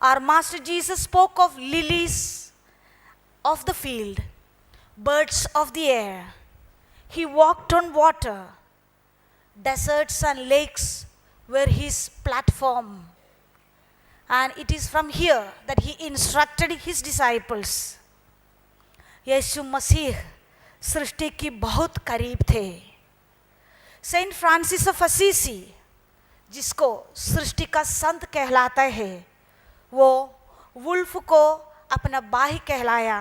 Our Master Jesus spoke of lilies of the field, birds of the air. He walked on water. Deserts and lakes were his platform. And it is from here that he instructed his disciples. यीशु मसीह सृष्टि की बहुत करीब थे. Saint Francis of Assisi, जिसको सृष्टि का संत कहलाता है, वो wolf को अपना भाई कहलाया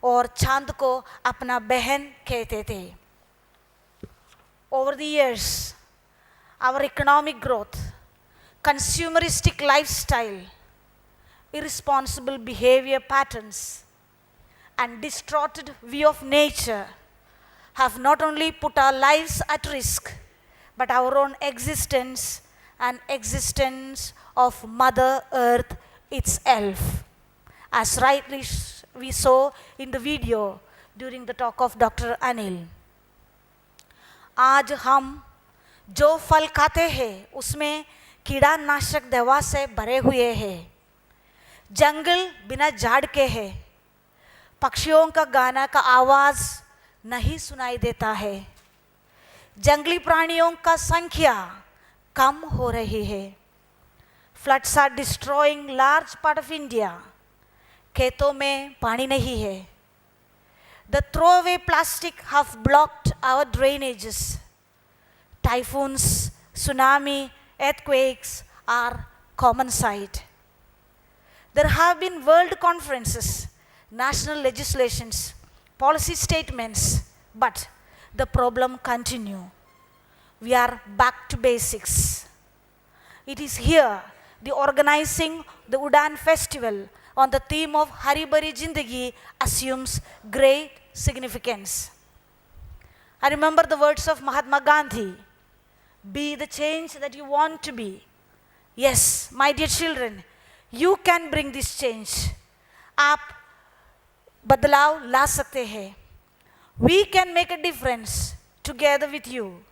और चांद को अपना बहन कहते थे. Over the years, our economic growth, consumeristic lifestyle, irresponsible behavior patterns, and distorted view of nature have not only put our lives at risk, but our own existence and existence of Mother Earth itself, as rightly we saw in the video during the talk of Dr. Anil. आज हम जो फल खाते हैं उसमें कीड़ा नाशक दवा से भरे हुए हैं. जंगल बिना झाड़ के है. पक्षियों का गाना का आवाज नहीं सुनाई देता है. जंगली प्राणियों का संख्या कम हो रही है. Floods are destroying large part of India. खेतों में पानी नहीं है. The throwaway plastic have blocked our drainages. Typhoons, tsunami, earthquakes are common sight. There have been world conferences, national legislations, policy statements, but the problem continue. We are back to basics. It is here the organizing the Udan festival on the theme of Hari Bari Jindagi assumes great significance. I remember the words of Mahatma Gandhi, be the change that you want to be. Yes, my dear children, you can bring this change. आप बदलाव ला सकते हैं. We can make a difference together with you.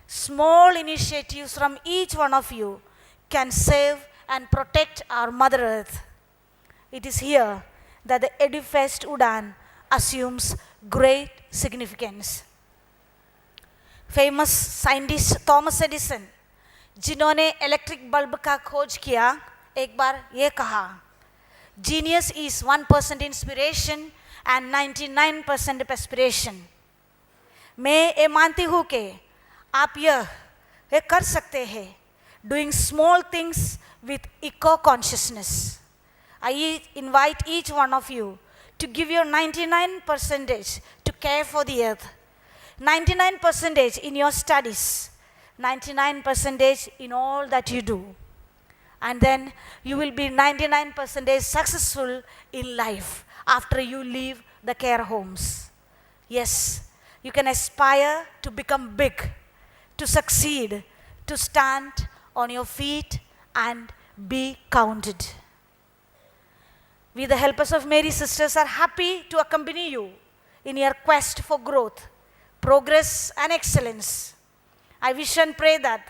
Small initiatives from each one of you can save and protect our Mother Earth. It is here that the Edufest Udan assumes great significance. Famous scientist Thomas Edison, जिन्होंने electric bulb का खोज किया, एक बार ये कहा, Genius is 1% inspiration and 99% aspiration. मैं ये मानती हूँ कि आप ये कर सकते हैं, doing small things with eco-consciousness. I invite each one of you to give your 99% to care for the earth, 99% in your studies, 99% in all that you do. And then you will be 99% successful in life after you leave the care homes. Yes, you can aspire to become big, to succeed, to stand on your feet and be counted. We, the helpers of Mary sisters, are happy to accompany you in your quest for growth, progress, and excellence. I wish and pray that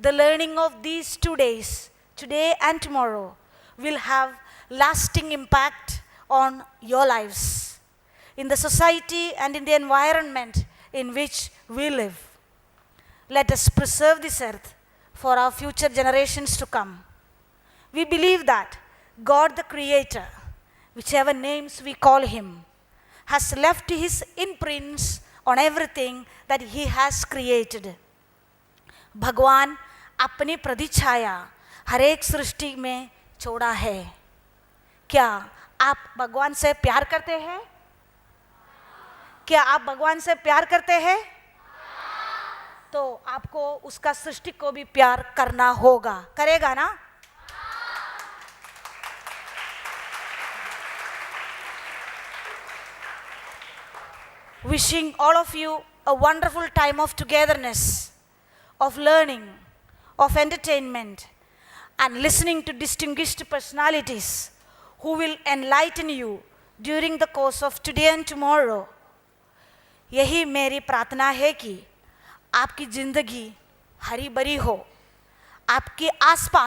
the learning of these 2 days, today and tomorrow, will have lasting impact on your lives, in the society and in the environment in which we live. Let us preserve this earth for our future generations to come. We believe that God the Creator, whichever names we call him, has left his imprints on everything that he has created. भगवान अपनी प्रतिछाया हर एक सृष्टि में छोड़ा है. क्या आप भगवान से प्यार करते हैं? क्या आप भगवान से प्यार करते हैं? तो आपको उसका सृष्टि को भी प्यार करना होगा. करेगा ना? Wishing all of you a wonderful time of togetherness, of learning, of entertainment, and listening to distinguished personalities who will enlighten you during the course of today and tomorrow. यही मेरी प्रार्थना है कि आपकी जिंदगी हरी भरी हो, आपके आसपास